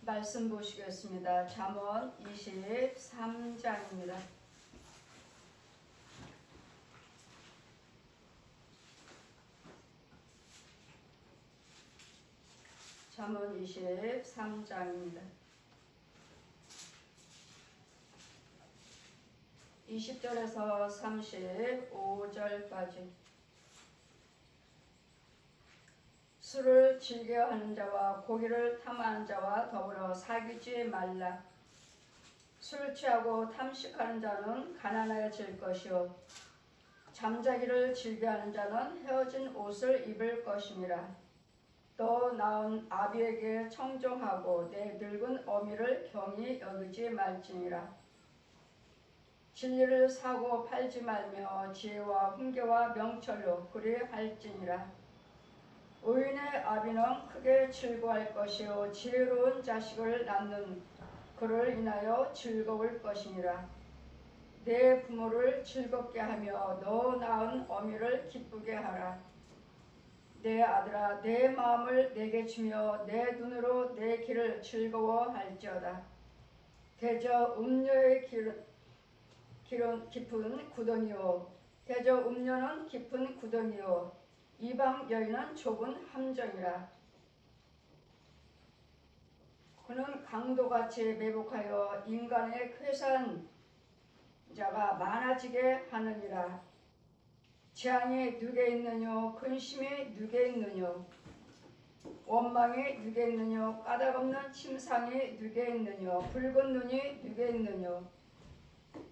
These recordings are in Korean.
말씀 보시겠습니다. 잠언 23장입니다. 잠언 23장입니다. 20절에서 35절까지. 술을 즐겨하는 자와 고기를 탐하는 자와 더불어 사귀지 말라. 술 취하고 탐식하는 자는 가난해질 것이요 잠자기를 즐겨하는 자는 헤어진 옷을 입을 것임이라. 또 낳은 아비에게 청종하고 내 늙은 어미를 경히 여기지 말지니라. 진리를 사고 팔지 말며 지혜와 훈계와 명철로 그리할지니라. 의인의 아비는 크게 즐거워할 것이요 지혜로운 자식을 낳는 그를 인하여 즐거울 것이니라. 내 부모를 즐겁게 하며 너 낳은 어미를 기쁘게 하라. 내 아들아, 내 마음을 내게 주며 내 눈으로 내 길을 즐거워할지어다. 대저 음녀의 길은 깊은 구덩이요 대저 음녀는 깊은 구덩이요 이방 여인은 좁은 함정이라. 그는 강도같이 매복하여 인간의 쾌사한 자가 많아지게 하느니라. 재앙이 누게 있느뇨 근심이 누게 있느뇨 원망이 누게 있느뇨 까닭없는 침상이 누게 있느뇨 붉은 눈이 누게 있느뇨.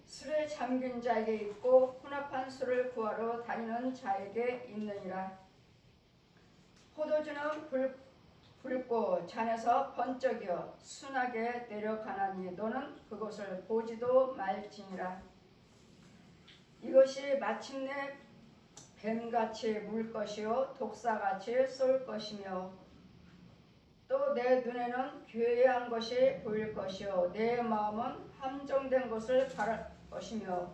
술에 잠긴 자에게 있고 혼합한 술을 구하러 다니는 자에게 있느니라. 포도주는 붉고 잔에서 번쩍이어 순하게 내려가나니 너는 그것을 보지도 말지니라. 이것이 마침내 뱀같이 물 것이요 독사같이 쏠 것이며 또 내 눈에는 괴이한 것이 보일 것이요 내 마음은 함정된 것을 바랄 것이며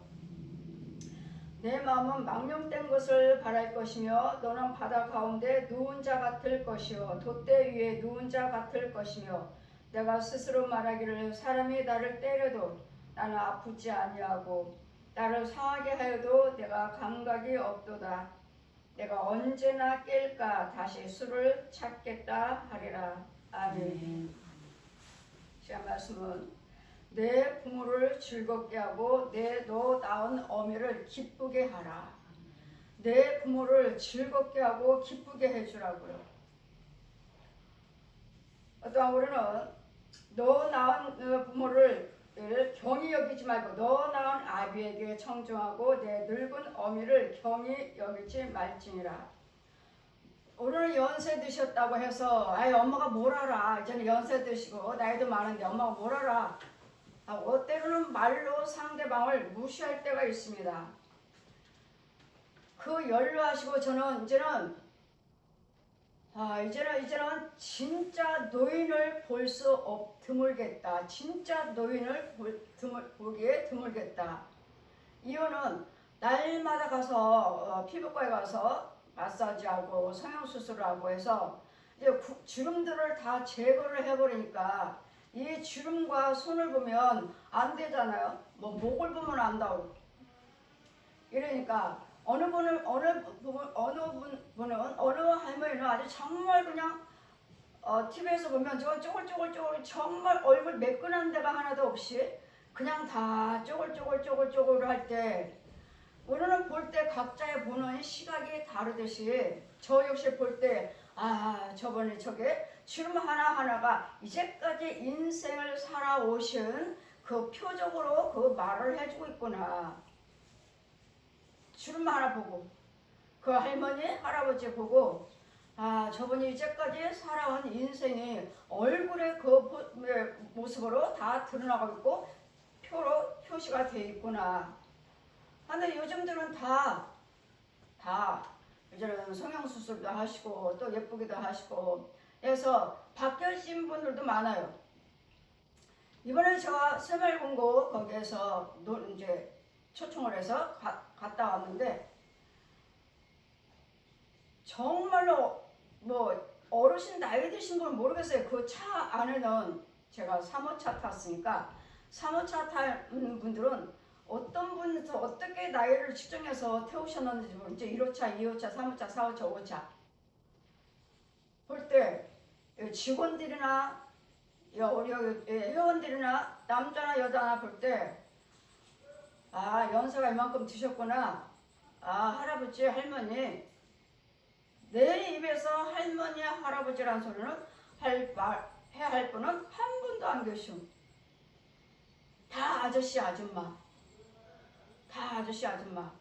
내 마음은 망령된 것을 바랄 것이며 너는 바다 가운데 누운 자 같을 것이요 돛대 위에 누운 자 같을 것이며 내가 스스로 말하기를 사람이 나를 때려도 나는 아프지 아니하고 나를 상하게 하여도 내가 감각이 없도다. 내가 언제나 깰까 다시 술을 찾겠다 하리라. 아멘. 시간 말씀은 내 부모를 즐겁게 하고 너 낳은 어미를 기쁘게 하라. 내 부모를 즐겁게 하고 기쁘게 해주라고요. 어떠한 우리는 너 낳은 부모를 경히 여기지 말고 너 낳은 아비에게 청종하고 내 늙은 어미를 경히 여기지 말지니라. 우리는 연세 드셨다고 해서 엄마가 뭘 알아. 이제는 연세 드시고 나이도 많은데 엄마가 뭘 알아. 때로는 말로 상대방을 무시할 때가 있습니다. 그 연로하시고 저는 이제는 진짜 노인을 볼 수 드물겠다. 진짜 노인을 보기에 드물겠다. 이유는 날마다 가서 피부과에 가서 마사지하고 성형수술을 해서 이제 주름들을 다 제거를 해버리니까 이 주름과 손을 보면 안 되잖아요. 목을 보면 안다고. 이러니까 어느 할머니는 아주 정말 그냥 TV에서 보면 저건 쪼글쪼글 정말 얼굴 매끈한 데가 하나도 없이 그냥 다 쪼글쪼글 할 때 우리는 볼 때 각자의 보는 시각이 다르듯이 저 역시 볼 때 저번에 저게 주름 하나하나가 이제까지 인생을 살아오신 그 표적으로 그 말을 해주고 있구나. 주름 하나 보고 그 할머니 할아버지 보고 저분이 이제까지 살아온 인생이 얼굴의 그 모습으로 다 드러나고 있고 표시가 되어 있구나. 근데 요즘들은 다 이제는 성형수술도 하시고 또 예쁘기도 하시고 해서 바뀌신 분들도 많아요. 이번에 제가 새마을금고 거기에서 이제 초청을 해서 갔다 왔는데 정말로 어르신 나이 드신 분은 모르겠어요. 그 차 안에는 제가 3호차 탔으니까 3호차 탄 분들은 어떤 분부터 어떻게 나이를 측정해서 태우셨는지 모르겠죠. 1호차, 2호차, 3호차, 4호차, 5호차 볼 때 직원들이나 회원들이나 남자나 여자나 볼 때 아, 연세가 이만큼 드셨구나. 아, 할아버지, 할머니. 내 입에서 할머니, 할아버지라는 소리는 해야 할 분은 한 분도 안 계셔. 다 아저씨, 아줌마. 다 아저씨, 아줌마.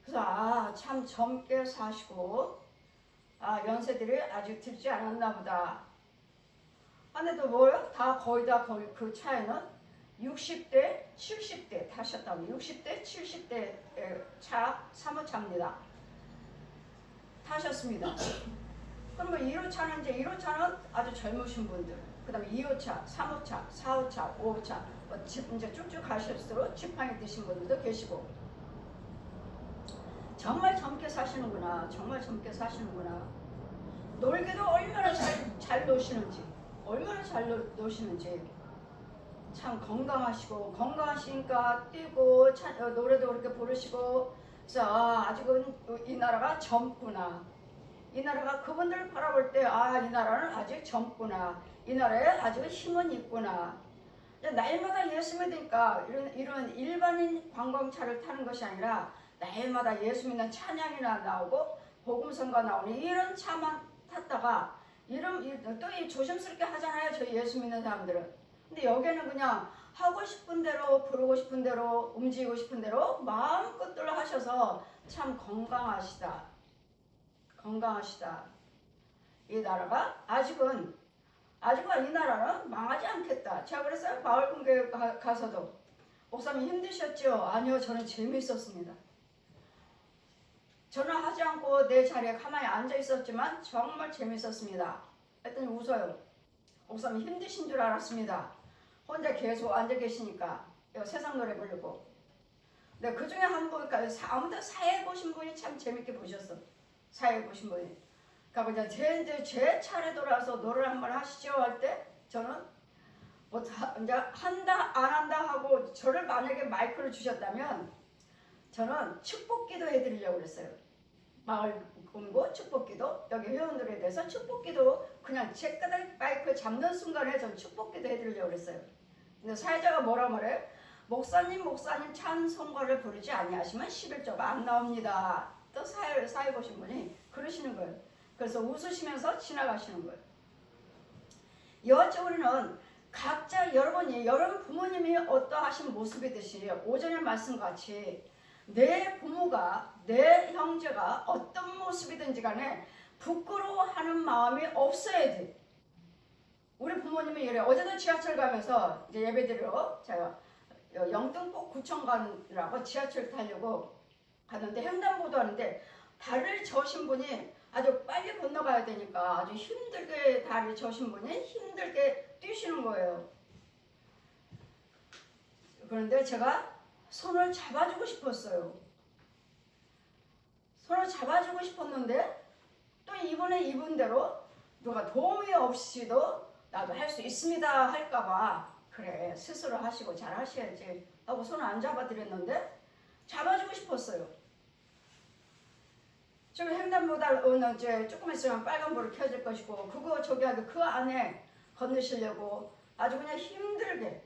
그래서 아, 참 젊게 사시고 아, 연세들이 아직 들지 않았나 보다. 근데도 뭐요? 다 거의 그 차에는 60대, 70대 타셨다고. 60대, 70대 차, 3호차입니다. 타셨습니다. 그러면 1호차는 이제 1호차는 아주 젊으신 분들. 그 다음에 2호차, 3호차, 4호차, 5호차 이제 쭉쭉 가실수록 지팡이 드신 분들도 계시고 정말 젊게 사시는구나. 정말 젊게 사시는구나. 놀기도 얼마나 잘 노시는지 얼마나 잘 노시는지 참 건강하시니까 뛰고 노래도 그렇게 부르시고 그래서 아, 아직은 이 나라가 젊구나. 이 나라가 그분들을 바라볼 때 아, 이 나라는 아직 젊구나. 이 나라에 아직 힘은 있구나. 날마다 예수 믿으니까 이런 일반인 관광차를 타는 것이 아니라 날마다 예수 믿는 찬양이나 나오고 복음성가 나오는 이런 차만 탔다가 또 조심스럽게 하잖아요. 저희 예수 믿는 사람들은. 근데 여기는 그냥 하고 싶은 대로 부르고 싶은 대로 움직이고 싶은 대로 마음껏들 하셔서 참 건강하시다. 이 나라가 아직은 이 나라는 망하지 않겠다. 제가 그랬어요. 마을 공교회 가서도 목사님 힘드셨죠? 아니요, 저는 재미있었습니다. 전화하지 않고 내 자리에 가만히 앉아 있었지만 정말 재미있었습니다. 했더니 웃어요. 목사님 힘드신 줄 알았습니다. 혼자 계속 앉아 계시니까 세상 노래 부르고. 근데 그 중에 한 분, 아무튼 사회 보신 분이 참 재밌게 보셨어. 사회 보신 분이. 그러니까 이제 제 차례 돌아서 노래를 한번 하시죠 할 때 저는 뭐 이제 한다 안 한다 하고 저를 만약에 마이크를 주셨다면 저는 축복기도 해드리려고 그랬어요. 마을 공고 축복기도 여기 회원들에 대해서 축복기도 그냥 제 마이크 잡는 순간에 저는 축복기도 해드리려고 그랬어요. 근데 사회자가 뭐라 말해? 목사님 찬송가를 부르지 아니하시면 11조가 안 나옵니다. 또 사회 보신 분이 그러시는 거예요. 그래서 웃으시면서 지나가시는 거예요. 여쭈리는 각자 여러분 부모님이 어떠하신 모습이듯이 오전의 말씀같이 내 부모가 내 형제가 어떤 모습이든지 간에 부끄러워하는 마음이 없어야 돼. 우리 부모님이 이래. 어제도 지하철 가면서 이제 예배드리러 제가 영등포 구청 가느라고 지하철 타려고 가는데 횡단보도 하는데 다리를 저신 분이 아주 빨리 건너가야 되니까 아주 힘들게 다리를 저신 분이 힘들게 뛰시는 거예요. 그런데 제가 손을 잡아주고 싶었어요. 손을 잡아주고 싶었는데 또 이번에 이분대로 누가 도움이 없이도 나도 할 수 있습니다 할까봐 그래 스스로 하시고 잘 하셔야지 하고 손을 안 잡아드렸는데 잡아주고 싶었어요. 지금 횡단보도 이제 조금 있으면 빨간불을 켜질 것이고 그거 저기 하고 그 안에 건너시려고 아주 그냥 힘들게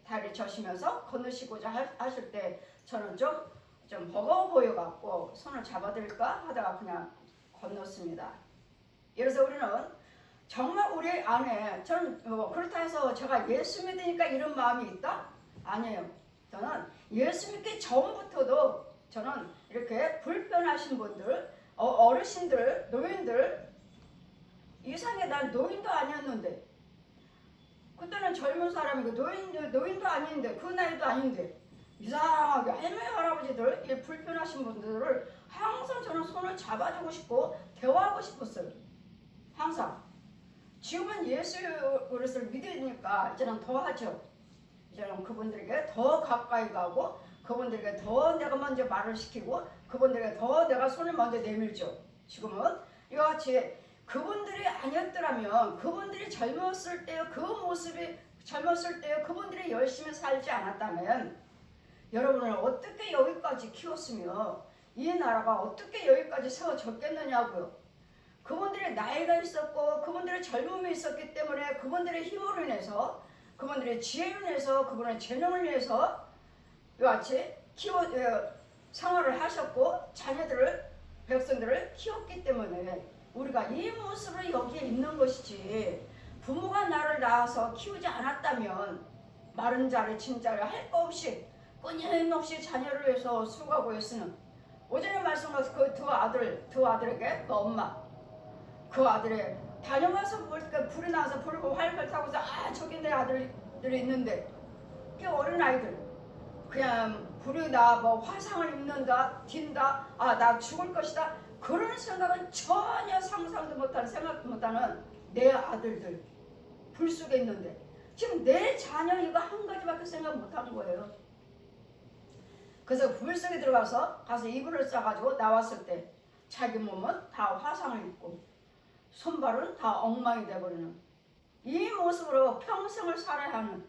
다리 저시면서 건너시고자 하실 때 저는 좀 버거워 보여갖고 손을 잡아드릴까 하다가 그냥 건넜습니다. 그래서 우리는 정말 우리 안에 저는 그렇다 해서 제가 예수 믿으니까 이런 마음이 있다? 아니에요. 저는 예수 믿기 전부터도 저는 이렇게 불편하신 분들, 어르신들, 노인들 이상해. 난 노인도 아니었는데 그때는 젊은 사람이고 노인도 아닌데 그 나이도 아닌데 이상하게 할머니 할아버지들 이 불편하신 분들을 항상 저는 손을 잡아주고 싶고 대화하고 싶었어요. 항상. 지금은 예수 그리스도를 믿으니까 이제는 더 하죠. 이제는 그분들에게 더 가까이 가고 그분들에게 더 내가 먼저 말을 시키고 그분들에게 더 내가 손을 먼저 내밀죠. 지금은 이와 같이 그분들이 됐더라면 그분들이 젊었을 때의 그 모습이 젊었을 때의 그분들이 열심히 살지 않았다면 여러분을 어떻게 여기까지 키웠으며 이 나라가 어떻게 여기까지 세워졌겠느냐고요. 그분들의 나이가 있었고 그분들의 젊음이 있었기 때문에 그분들의 힘으로 인해서 그분들의 지혜로 인해서 그분의 재능을 위해서 이와 같이 생활을 하셨고 자녀들을 백성들을 키웠기 때문에 우리가 이 모습으로 여기에 있는 것이지 부모가 나를 낳아서 키우지 않았다면 마른 자를 진 자를 할 거 없이 끊임없이 자녀를 위해서 수고하고 애쓰는 오전에 말씀하신 그 두 아들에게 그 엄마 그 아들의 다녀와서 보니까 불이 나서 불을 활활 타고서 저기 내 아들들이 있는데 그 어린 아이들 그냥 불이 나 뭐 화상을 입는다 튄다 나 죽을 것이다 그런 생각은 전혀 상상도 못하는 생각도 못하는 내 아들들 불 속에 있는데 지금 내 자녀 이거 한 가지밖에 생각 못하는 거예요. 그래서 불 속에 들어가서 이불을 싸가지고 나왔을 때 자기 몸은 다 화상을 입고 손발은 다 엉망이 돼버리는 이 모습으로 평생을 살아야 하는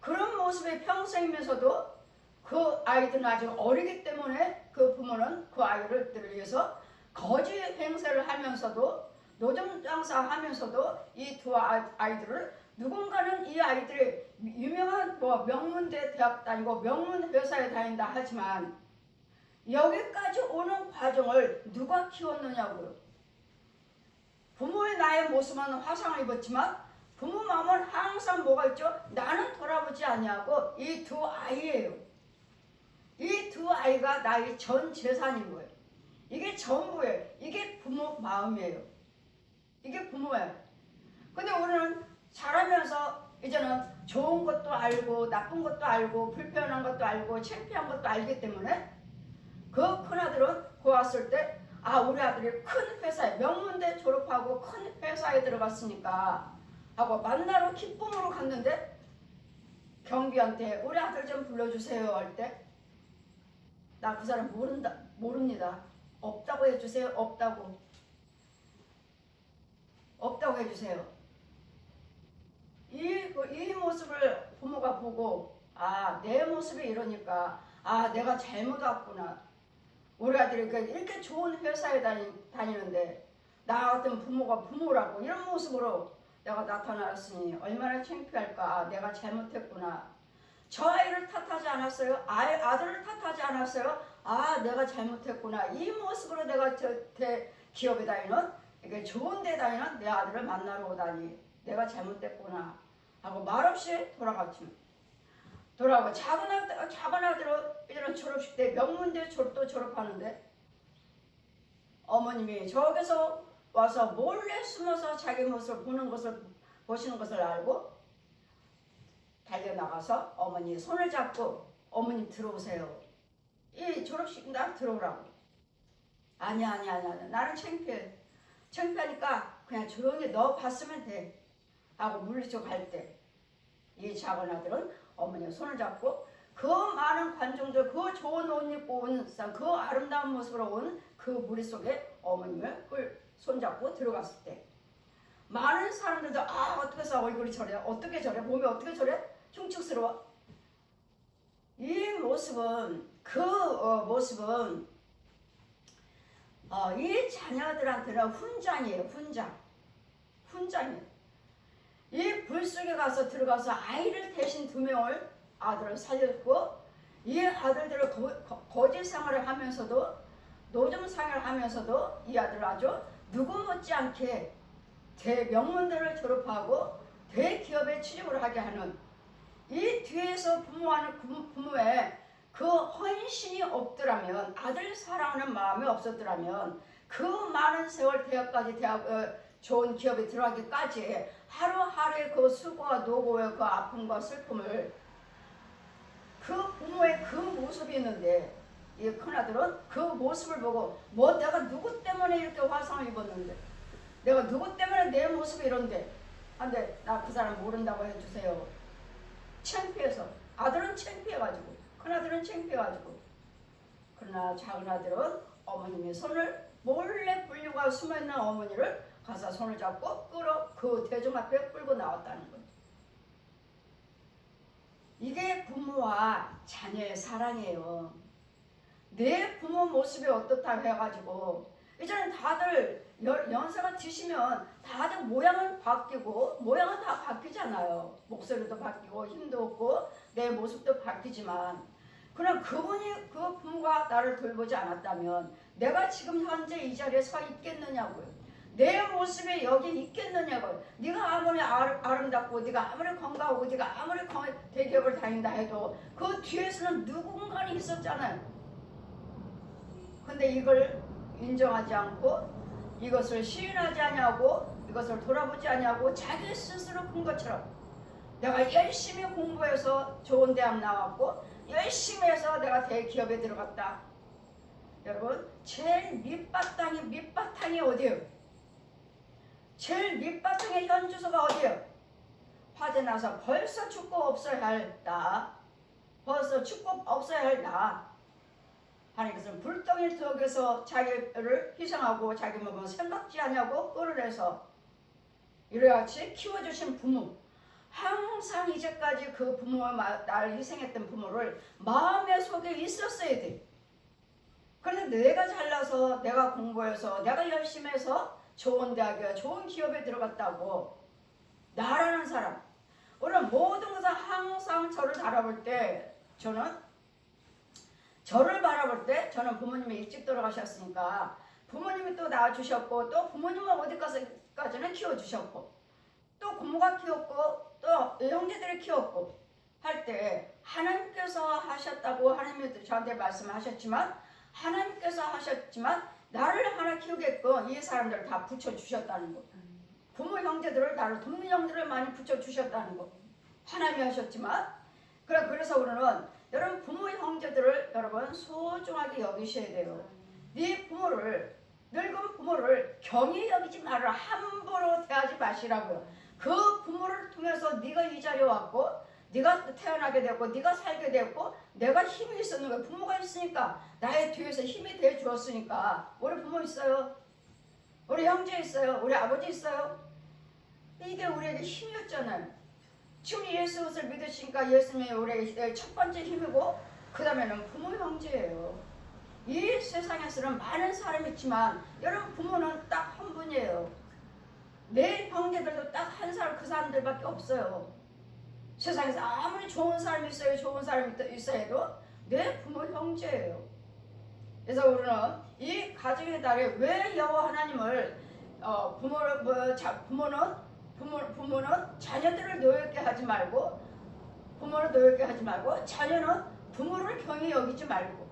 그런 모습의 평생이면서도 그 아이들은 아직 어리기 때문에 그 부모는 그 아이들을 위해서 거지 행세를 하면서도 노점 장사하면서도 이 두 아이들을 누군가는 이 아이들이 유명한 명문대 대학 다니고 명문 회사에 다닌다 하지만 여기까지 오는 과정을 누가 키웠느냐고요. 부모의 나의 모습은 화상을 입었지만 부모 마음은 항상 뭐가 있죠? 나는 돌아보지 아니하고 이 두 아이예요. 이 두 아이가 나의 전 재산인 거예요. 이게 전부예요. 이게 부모 마음이에요. 이게 부모예요. 근데 우리는 자라면서 이제는 좋은 것도 알고 나쁜 것도 알고 불편한 것도 알고 창피한 것도 알기 때문에 그 큰아들은 그 왔을 때 우리 아들이 큰 회사에 명문대 졸업하고 큰 회사에 들어갔으니까 하고 만나러 기쁨으로 갔는데 경비한테 우리 아들 좀 불러주세요 할 때 나 그 사람 모릅니다. 없다고 해주세요. 없다고 해주세요. 이 모습을 부모가 보고 내 모습이 이러니까 내가 잘못 왔구나. 우리 아들이 이렇게 좋은 회사에 다니는데 나 같은 부모가 부모라고 이런 모습으로 내가 나타났으니 얼마나 창피할까. 내가 잘못했구나. 저 아이를 탓하지 않았어요. 아들을 탓하지 않았어요. 내가 잘못했구나. 이 모습으로 내가 기업에 다니는 이게 좋은 데 다니는 내 아들을 만나러 오다니 내가 잘못됐구나 하고 말없이 돌아가고 작은 아들은 이런 졸업식 때 명문대 또 졸업하는데 어머님이 저기서 와서 몰래 숨어서 자기 모습을 보시는 것을 알고 달려나가서 어머니 손을 잡고 어머님 들어오세요. 이 졸업식 나 들어오라고. 아니야 나는 창피하니까 그냥 조용히 너 봤으면 돼 하고 물리쳐 갈 때 이 작은 아들은 어머니의 손을 잡고 그 많은 관중들 그 좋은 옷 입고 온 그 아름다운 모습으로 온 그 무리 속에 어머님을 손잡고 들어갔을 때 많은 사람들도 어떻게 해서 얼굴이 저래 어떻게 저래 몸이 어떻게 저래 흉측스러워. 이 모습은 이 자녀들한테는 훈장이에요. 훈장이에요. 이 불 속에 들어가서 아이를 대신 2명을 아들을 살렸고 이 아들들을 거짓 생활을 하면서도 노점 생활을 하면서도 이 아들을 아주 누구 못지않게 대명문대를 졸업하고 대기업에 취직을 하게 하는 이 뒤에서 부모의 그 헌신이 없더라면 아들 사랑하는 마음이 없었더라면 그 많은 세월 대학까지 좋은 기업에 들어가기까지 하루하루의 그 수고와 노고의 그 아픔과 슬픔을 그 부모의 그 모습이 있는데 이 큰아들은 그 모습을 보고 내가 누구 때문에 이렇게 화상을 입었는데 내가 누구 때문에 내 모습이 이런데 안돼 나 그 사람 모른다고 해주세요. 창피해서 아들은 창피해가지고 큰아들은 창피해가지고 그러나 작은 아들은 어머님의 손을 몰래 불려가 숨어있는 어머니를 가서 손을 잡고 끌어 그 대중 앞에 끌고 나왔다는 거예요. 이게 부모와 자녀의 사랑이에요. 내 부모 모습이 어떻다 해가지고 이제는 다들 연세가 드시면 다들 모양은 바뀌고 모양은 다 바뀌잖아요. 목소리도 바뀌고 힘도 없고 내 모습도 바뀌지만 그러나 그분이 그 부모가 나를 돌보지 않았다면 내가 지금 현재 이 자리에 서 있겠느냐고요. 내 모습이 여기 있겠느냐고요. 네가 아무리 아름답고 네가 아무리 건강하고 네가 아무리 대기업을 다닌다 해도 그 뒤에서는 누군가 있었잖아요. 근데 이걸 인정하지 않고 이것을 시인하지 않냐고 이것을 돌아보지 않냐고 자기 스스로 큰 것처럼 내가 열심히 공부해서 좋은 대학 나왔고 열심히 해서 내가 대기업에 들어갔다. 여러분 제일 밑바탕이 어디예요? 제일 밑바탕의 현주소가 어디예요? 화재 나서 벌써 죽고 없어야 할 나. 벌써 죽고 없어야 할 나. 하나님께서는 불덩이 덕에서 자기를 희생하고 자기 몸을 생각지 않냐고 끌어내서 이래같이 키워주신 부모, 항상 이제까지 그 부모와 나를 희생했던 부모를 마음의 속에 있었어야 돼. 그런데 내가 잘나서 내가 공부해서 내가 열심히 해서 좋은 대학에 좋은 기업에 들어갔다고 나라는 사람, 오늘 모든 것을 항상 저를 바라볼 때 저는 부모님이 일찍 돌아가셨으니까 부모님이 또 낳아주셨고 또 부모님은 어디까지는 키워주셨고 또 고모가 키웠고 또 형제들이 키웠고 할 때 하나님께서 하셨다고 하나님이 저한테 말씀하셨지만 나를 하나 키우게끔 이 사람들을 다 붙여주셨다는 거. 부모 형제들을 나를 돕는 형들을 많이 붙여주셨다는 거. 하나님이 하셨지만 그래서 우리는 여러분 부모 형제들을 여러분 소중하게 여기셔야 돼요. 네 부모를 늙은 부모를 경히 여기지 말아라. 함부로 대하지 마시라고요. 그 부모를 통해서 네가 이 자리에 왔고 네가 태어나게 됐고 네가 살게 됐고 내가 힘이 있었는 거예요. 부모가 있으니까 나의 뒤에서 힘이 돼 주었으니까. 우리 부모 있어요. 우리 형제 있어요. 우리 아버지 있어요. 이게 우리에게 힘이었잖아요. 지금 예수를 믿으시니까 예수님이 우리에게 첫 번째 힘이고 그 다음에는 부모 형제예요. 이 세상에서는 많은 사람이 있지만 여러분 부모는 딱 한 분이에요. 내 형제들도 딱 한 사람 그 사람들밖에 없어요. 세상에서 아무리 좋은 사람이 있어야 해도 내 부모 형제예요. 그래서 우리는 이 가정의 달에 왜 여호와 하나님을 부모는 자녀들을 노엽게 하지 말고 자녀는 부모를 경히 여기지 말고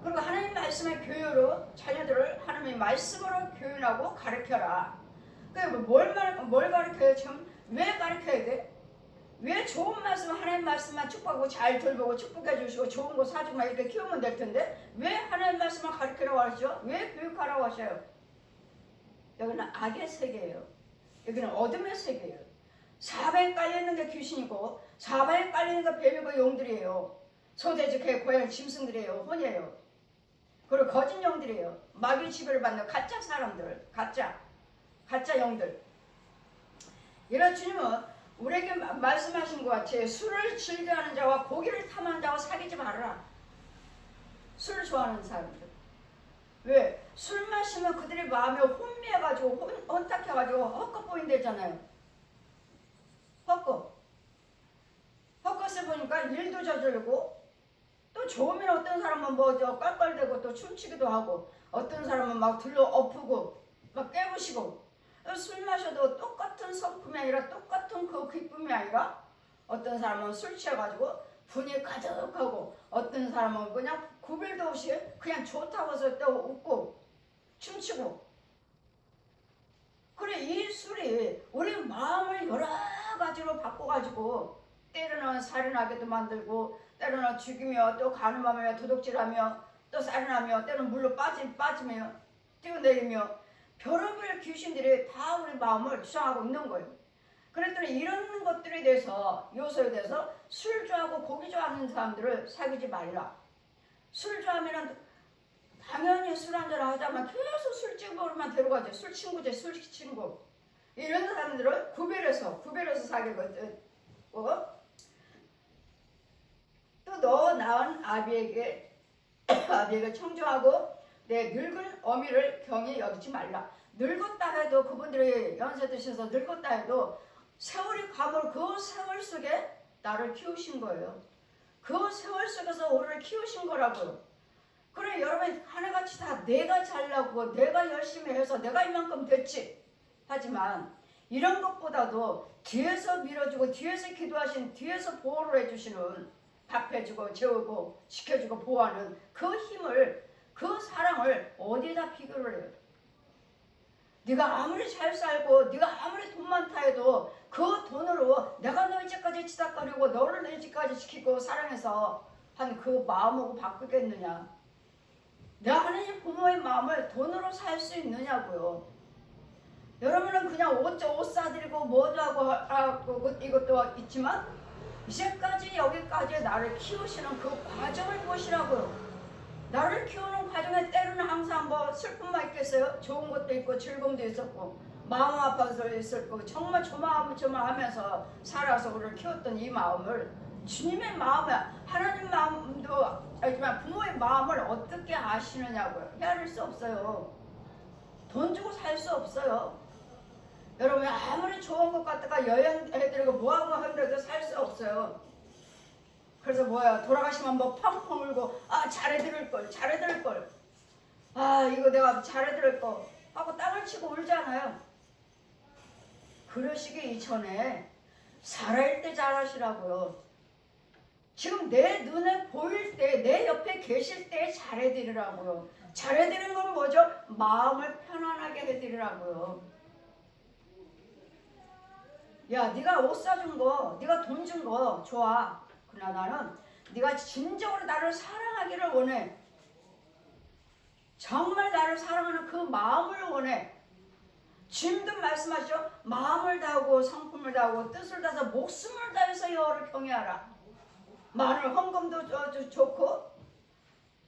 그리고 하나님 말씀의 교육으로 자녀들을 하나님의 말씀으로 교육하고 가르쳐라. 뭘 가르쳐요? 지금 왜 가르쳐야 돼? 왜 좋은 말씀 하나님 말씀만 축복하고 잘 돌보고 축복해 주시고 좋은 거 사주고 막 이렇게 키우면 될 텐데 왜 하나님 말씀을 가르치라고 하시죠? 왜 교육하라고 하셔요? 여기는 악의 세계예요. 여기는 어둠의 세계예요. 사방에 깔려있는 게 귀신이고 사방에 깔려있는 게 뱀이고 용들이에요. 소돼지 고양이 짐승들이에요. 혼이에요. 그리고 거짓 영들이에요. 마귀 지배를 받는 가짜 사람들, 가짜 영들. 이런 주님은 우리에게 말씀하신 것 같이 술을 즐겨하는 자와 고기를 탐하는 자와 사귀지 말아라. 술을 좋아하는 사람들. 왜? 술 마시면 그들의 마음이 혼미해가지고 혼탁해가지고 헛것 보인대잖아요. 헛것을 보니까 일도 저지르고 또 좋으면 어떤 사람은 껄껄대고 또 춤추기도 하고 어떤 사람은 막 들러 엎고 막 깨부시고 술 마셔도 똑같은 성품이 아니라 똑같은 그 기쁨이 아니라 어떤 사람은 술 취해가지고 분이 가득하고 어떤 사람은 그냥 구별도 없이 그냥 좋다고 해서 또 웃고 춤추고 그래 이 술이 우리 마음을 여러 가지로 바꿔가지고 때로는 살인하게도 만들고 때로는 죽이며 또 간음하며 도둑질하며 또 살인하며 때로는 물로 빠지며 뛰어내리며 별의별 귀신들이 다 우리 마음을 주장하고 있는 거예요. 그랬더니 이런 것들에 대해서 요소에 대해서 술 좋아하고 고기 좋아하는 사람들을 사귀지 말라. 술 좋아하면 당연히 술 한잔 하자면 계속 술집으로만 데려가죠. 술 친구지, 술 친구. 이런 사람들을 구별해서 사귀거든. 또 너 낳은 아비에게 청정하고 내 늙은 어미를 경히 여기지 말라. 늙었다 해도 그분들이 연세 드셔서 늙었다 해도 세월이 가면 그 세월 속에 나를 키우신 거예요. 그 세월 속에서 우리를 키우신 거라고요. 그래 여러분 하나같이 다 내가 잘나고 내가 열심히 해서 내가 이만큼 됐지. 하지만 이런 것보다도 뒤에서 밀어주고 뒤에서 기도하신 뒤에서 보호를 해주시는 밥 해주고 재우고 지켜주고 보호하는 그 힘을 그 사랑을 어디에다 비교를 해요. 네가 아무리 잘 살고 네가 아무리 돈 많다 해도 그 돈으로 내가 너 이제까지 치닥거리고 너를 내 이제까지 지키고 사랑해서 한 그 마음하고 바꾸겠느냐. 내가 하나님 부모의 마음을 돈으로 살 수 있느냐고요. 여러분은 그냥 옷 사드리고 뭐도 하고 이것도 있지만 이제까지 여기까지 나를 키우시는 그 과정을 보시라고요. 나를 키우는 과정에 때로는 항상 뭐 슬픔만 있겠어요? 좋은 것도 있고 즐거움도 있었고 마음 아파서 있었고 정말 조마조마하면서 살아서 우리를 키웠던 이 마음을 주님의 마음을 하나님 마음도 알지만 부모의 마음을 어떻게 아시느냐고요. 헤아릴 수 없어요. 돈 주고 살 수 없어요. 여러분 아무리 좋은 것 같다가 여행해드리고 뭐하고 하더라도 살 수 없어요. 그래서 돌아가시면 뭐 펑펑 울고 잘해드릴걸 이거 내가 잘해드릴걸 하고 땅을 치고 울잖아요. 그러시기 이전에 살아있을 때 잘하시라고요. 지금 내 눈에 보일 때 내 옆에 계실 때 잘해드리라고요. 잘해드리는 건 뭐죠? 마음을 편안하게 해드리라고요. 야 네가 옷 사준 거 네가 돈 준 거 좋아. 그러나 나는 네가 진정으로 나를 사랑하기를 원해. 정말 나를 사랑하는 그 마음을 원해. 주님도 말씀하시죠. 마음을 다하고 성품을 다하고 뜻을 다해서 목숨을 다해서 여호와를 경외하라. 많은 헌금도 좋고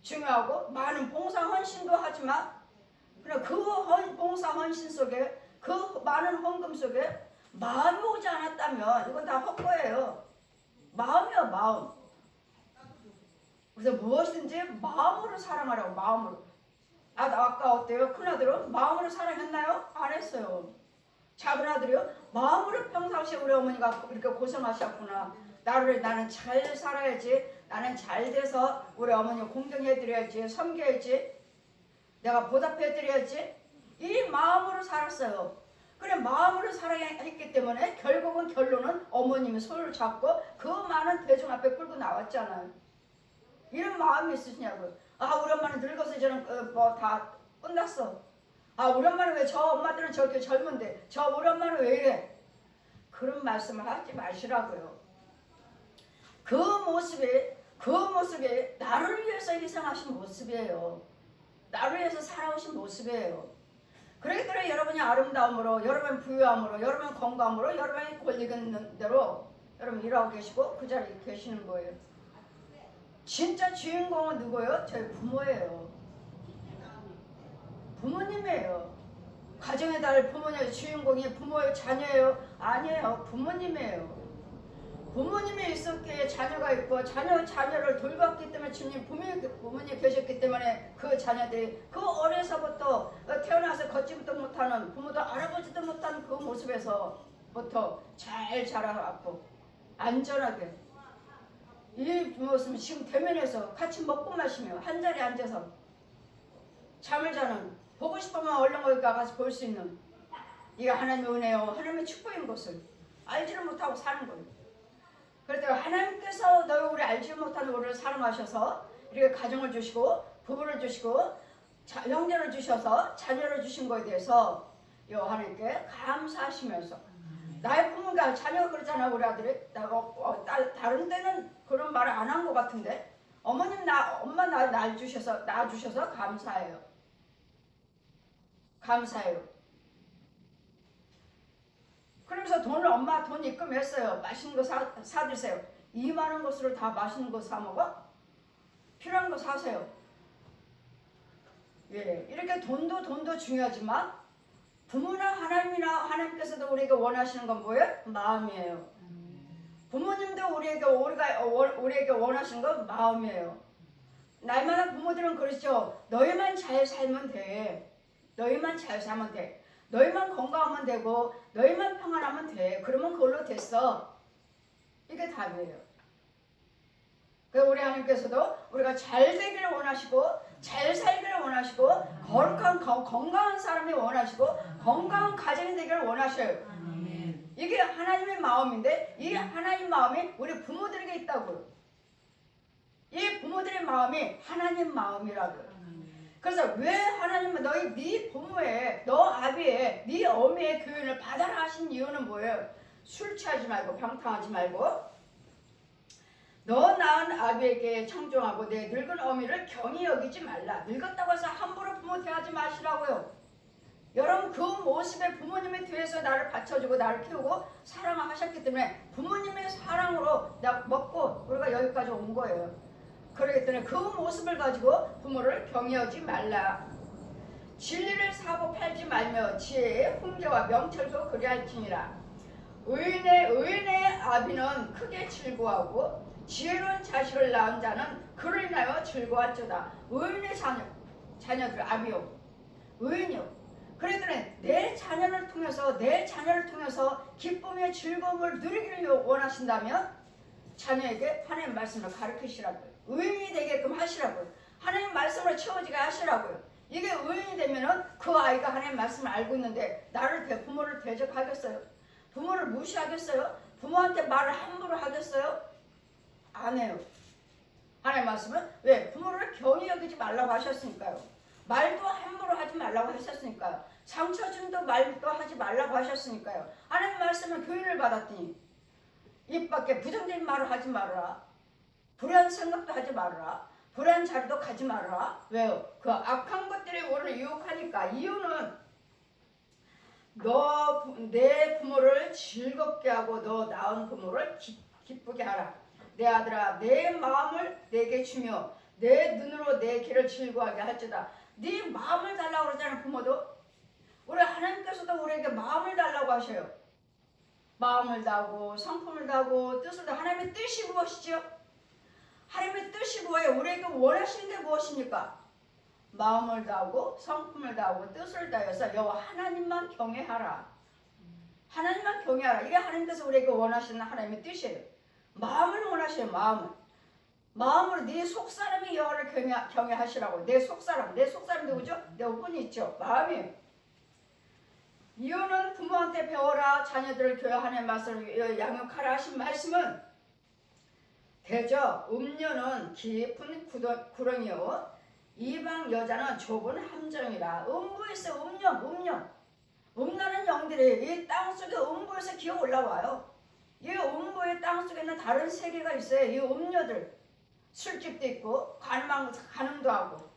중요하고 많은 봉사 헌신도 하지만 그래 그 봉사 헌신 속에 그 많은 헌금 속에 마음이 오지 않았다면 이건 다 헛거예요. 마음이요 마음. 그래서 무엇이든지 마음으로 사랑하라고. 마음으로. 아까 어때요? 큰아들은 마음으로 사랑했나요? 안 했어요. 작은아들이요? 마음으로 평상시에 우리 어머니가 이렇게 고생하셨구나. 나는 잘 살아야지. 나는 잘 돼서 우리 어머니 공경해드려야지. 섬겨야지. 내가 보답해드려야지. 이 마음으로 살았어요. 그래 마음으로 사랑했기 때문에 결국은 결론은 어머님이 손을 잡고 그 많은 대중 앞에 끌고 나왔잖아요. 이런 마음이 있으시냐고요. 우리 엄마는 늙어서 이제는 다 끝났어. 우리 엄마는 왜 저 엄마들은 저렇게 젊은데 우리 엄마는 왜 이래. 그런 말씀을 하지 마시라고요. 그 모습이 나를 위해서 희생하신 모습이에요. 나를 위해서 살아오신 모습이에요. 그러기 때문에 여러분이 아름다움으로, 여러분 부유함으로, 여러분 건강으로, 여러분이 권리는 대로 여러분 일하고 계시고 그 자리에 계시는 거예요. 진짜 주인공은 누구예요? 저희 부모예요. 부모님이에요. 가정에 달 부모님의 주인공이 부모의 자녀예요? 아니에요. 부모님이에요. 부모님이 있었기에 자녀가 있고 자녀를 돌봤기 때문에 주님 부모님이 계셨기 때문에 그 자녀들이 그 어려서부터 태어나서 걷지도 못하는 부모도 알아보지도 못하는 그 모습에서부터 잘 자라왔고 안전하게 이 모습이 지금 대면에서 같이 먹고 마시며 한 자리에 앉아서 잠을 자는 보고 싶으면 얼른 거기 가서 볼 수 있는 이게 하나님의 은혜요 하나님의 축복인 것을 알지를 못하고 사는 거예요. 그래서 하나님께서 너희 우리 알지 못하는 우리를 사랑하셔서 이렇게 가정을 주시고 부부를 주시고 형제를 주셔서 자녀를 주신 거에 대해서 하나님께 감사하시면서 나의 부모가 자녀가 그러잖아. 우리 아들이 다른 때는 그런 말을 안 한 것 같은데 엄마 날 주셔서 감사해요. 그러면서 엄마 돈 입금했어요. 맛있는 거 사드세요. 이 많은 것으로 다 맛있는 거 사 먹어? 필요한 거 사세요. 예, 이렇게 돈도 중요하지만 부모나 하나님이나 하나님께서도 우리에게 원하시는 건 뭐예요? 마음이에요. 부모님도 우리에게 원하시는 건 마음이에요. 날마다 부모들은 그러죠. 너희만 잘 살면 돼. 너희만 잘 살면 돼. 너희만 건강하면 되고 너희만 평안하면 돼. 그러면 그걸로 됐어. 이게 답이에요. 그래서 우리 하나님께서도 우리가 잘 되기를 원하시고 잘 살기를 원하시고 거룩한 건강한 사람이 원하시고 건강한 가정이 되기를 원하셔요. 이게 하나님의 마음인데 이 하나님 마음이 우리 부모들에게 있다고요. 이 부모들의 마음이 하나님 마음이라고요. 그래서 왜 하나님은 네 부모의 너 아비의 네 어미의 교훈을 받아라 하신 이유는 뭐예요? 술 취하지 말고 방탕하지 말고 너 낳은 아비에게 청종하고 내 늙은 어미를 경히 여기지 말라. 늙었다고 해서 함부로 부모 대하지 마시라고요. 여러분 그 모습에 부모님의 뒤에서 나를 받쳐주고 나를 키우고 사랑을 하셨기 때문에 부모님의 사랑으로 먹고 우리가 여기까지 온 거예요. 그렇기 때문에 그 모습을 가지고 부모를 경히 여기지 말라. 진리를 사고 팔지 말며 지혜의 훈계와 명철도 그리할지니라. 의인의 아비는 크게 즐거워하고 지혜로운 자식을 낳은 자는 그를 인하여 즐거워할지어다. 의인의 자녀들 아비요. 의인이요. 그랬더니 내 자녀를 통해서 기쁨의 즐거움을 누리기를 원하신다면 자녀에게 하나님 말씀을 가르치시라고요. 의인이 되게끔 하시라고요. 하나님 말씀을 채워지게 하시라고요. 이게 의인이 되면은 그 아이가 하나님 말씀을 알고 있는데 부모를 대적하겠어요? 부모를 무시하겠어요? 부모한테 말을 함부로 하겠어요? 안 해요. 하나님 말씀은 왜? 부모를 경히 여기지 말라고 하셨으니까요. 말도 함부로 하지 말라고 하셨으니까요. 상처 준도 말도 하지 말라고 하셨으니까요. 하나님 말씀은 교훈을 받았더니 입 밖에 부정적인 말을 하지 말아라. 불안 생각도 하지 말아라. 불안 자리도 가지 말아라. 왜요? 그 악한 것들이 우리를 유혹하니까. 이유는 내 부모를 즐겁게 하고 너 낳은 부모를 기쁘게 하라. 내 아들아 내 마음을 내게 주며 내 눈으로 내 길을 즐거워하게 할지다. 네 마음을 달라고 그러잖아요. 부모도. 우리 하나님께서도 우리에게 마음을 달라고 하셔요. 마음을 다하고 성품을 다하고 뜻을 다하고. 하나님의 뜻이 무엇이죠? 하나님의 뜻이 뭐예요? 우리에게 원하시는 게 무엇입니까? 마음을 다하고 성품을 다하고 뜻을 다해서 여호와 하나님만 경외하라. 하나님만 경외하라. 이게 하나님께서 우리에게 원하시는 하나님의 뜻이에요. 마음을 원하셔요. 마음으로 네 속사람이 여호와를 경외하시라고. 내 속사람 누구죠? 내 혼이 있죠. 마음이에요. 이유는 부모한테 배워라. 자녀들을 교육하는 말씀을 양육하라 하신 말씀은 대저 음녀는 깊은 구렁이요 이방 여자는 좁은 함정이라. 음부에서 음란한 영들이 이 땅속에 음부에서 기어 올라와요. 이 음부의 땅속에 있는 다른 세계가 있어요. 이 음녀들 술집도 있고 간음도 하고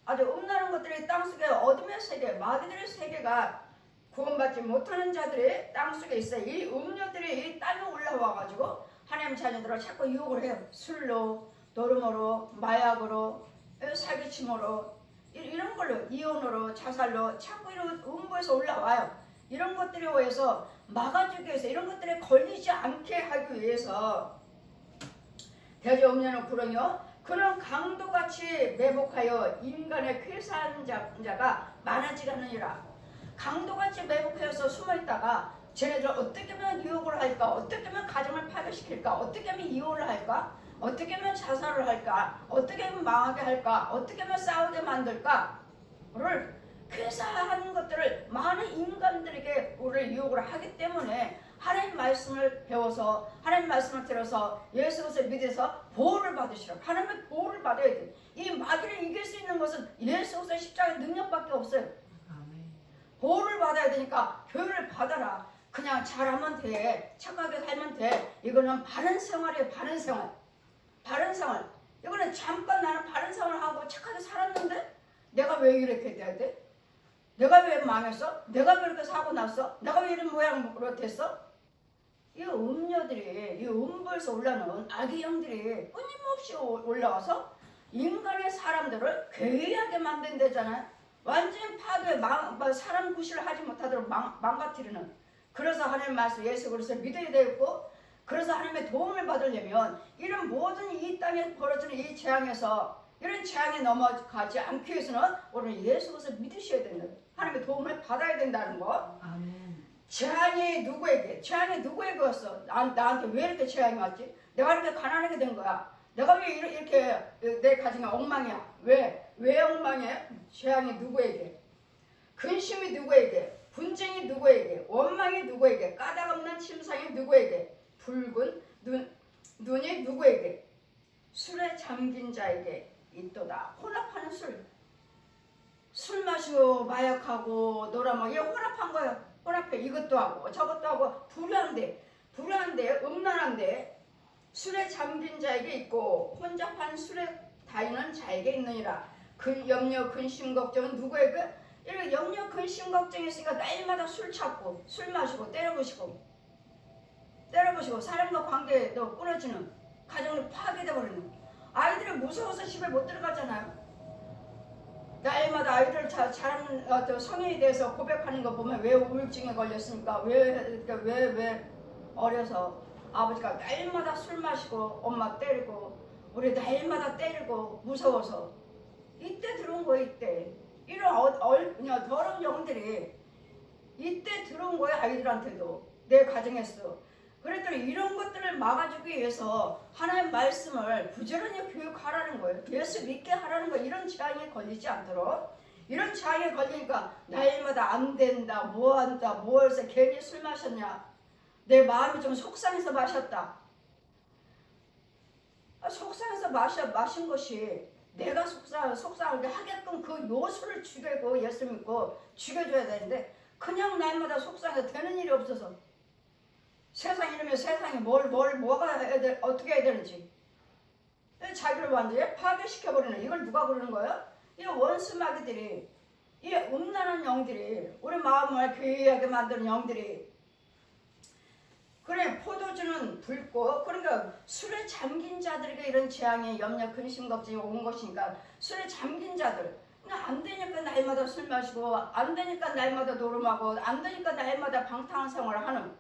아주 음란한 것들이 땅속에 어둠의 세계 마귀들의 세계가 구원받지 못하는 자들이 땅속에 있어요. 이 음녀들이 이 땅에 올라와가지고 하나님 자녀들을 자꾸 유혹을 해요. 술로, 노름으로, 마약으로, 사기침으로 이런 걸로 이혼으로, 자살로 자꾸 이런 음부에서 올라와요. 이런 것들에 의해서 막아주기 위해서 이런 것들에 걸리지 않게 하기 위해서 대저 음녀는 구렁이요 그는 강도같이 매복하여 인간의 쾌사한 자가 많아지지 않느니라. 강도같이 매복해서 숨어있다가 쟤네들 어떻게 하면 유혹을 할까? 어떻게 하면 가정을 파괴시킬까? 어떻게 하면 이혼을 할까? 어떻게 하면 자살을 할까? 어떻게 하면 망하게 할까? 어떻게 하면 싸우게 만들까?를 쾌사한 것들을 많은 인간들에게 우리를 유혹을 하기 때문에 하나님 말씀을 배워서 하나님 말씀을 들어서 예수 그리스도를 믿어서 보호를 받으시라고. 하나님의 보호를 받아야 돼. 이 마귀를 이길 수 있는 것은 예수 그리스도 십자가의 능력밖에 없어요. 보호를 받아야 되니까 교육을 받아라. 그냥 잘하면 돼. 착하게 살면 돼. 이거는 바른 생활이에요. 바른 생활. 이거는 잠깐 나는 바른 생활하고 착하게 살았는데 내가 왜 이렇게 돼야 돼? 내가 왜 망했어? 내가 왜 이렇게 사고 났어? 내가 왜 이런 모양으로 됐어? 이 음녀들이 이 음부에서 올라오는 악의 영들이 끊임없이 올라와서 인간의 사람들을 괴이하게 만든다잖아요. 완전 파괴, 사람 구실을 하지 못하도록 망가뜨리는. 그래서 하나님 말씀 예수 그리스도를 믿어야 되고, 그래서 하나님의 도움을 받으려면 이런 모든 이 땅에 벌어지는 이 재앙에서, 이런 재앙에 넘어가지 않기 위해서는 오늘 예수 그리스도를 믿으셔야 된다. 하나님의 도움을 받아야 된다는 거. 아멘. 재앙이 누구에게 왔어? 나한테 왜 이렇게 재앙이 왔지? 내가 이렇게 가난하게 된 거야. 내가 왜 이렇게 내 가정이 엉망이야? 왜 엉망이야? 재앙이 누구에게? 근심이 누구에게? 분쟁이 누구에게? 원망이 누구에게? 까닭없는 침상이 누구에게? 붉은 눈이 누구에게? 술에 잠긴 자에게 있도다. 혼합하는 술 마시고 마약하고 놀아먹. 얘 혼합한 거야. 혼합해. 이것도 하고 저것도 하고 불안한데 음란한데 술에 잠긴 자에게 있고 혼잡한 술에 다이는 자에게 있느니라. 그 염려 근심 걱정은 누구에게? 이렇게 염려 근심 걱정이 있으니까 날마다 술 찾고 술 마시고 때려부시고 사람과 관계도 끊어지는, 가정이 파괴돼 버리는. 아이들이 무서워서 집에 못 들어가잖아요. 날마다 아이들 자라는 성인이 돼서 고백하는 거 보면 왜 우울증에 걸렸습니까? 왜 어려서 아버지가 날마다 술 마시고 엄마 때리고 우리 날마다 때리고 무서워서. 이때 들어온 거예요. 이때 이런 더러운 영들이 이때 들어온 거예요. 아이들한테도, 내 가정에서. 그랬더니 이런 것들을 막아주기 위해서 하나님 말씀을 부지런히 교육하라는 거예요. 예수 믿게 하라는 거예요. 이런 재앙에 걸리지 않도록. 이런 재앙에 걸리니까 날마다 안 된다, 뭐 한다, 뭐 해서 괜히 술 마셨냐, 내 마음이 좀 속상해서 마셨다. 속상해서 마신 것이 내가 속상하게 하게끔 그 요소를 죽이고 예수 믿고 죽여줘야 되는데, 그냥 날마다 속상해서 되는 일이 없어서 세상 이러면 세상에 어떻게 해야 되는지 자기를 완전히 파괴시켜버리는, 이걸 누가 그러는 거예요? 이 원수 마귀들이, 이 음란한 영들이, 우리 마음을 괴이하게 만드는 영들이. 그래, 포도주는 붉고, 그러니까 술에 잠긴 자들에게 이런 재앙이 염려 근심 걱정이 온 것이니까, 술에 잠긴 자들, 안 되니까 날마다 술 마시고, 안 되니까 날마다 노름하고, 안 되니까 날마다 방탕한 생활을 하는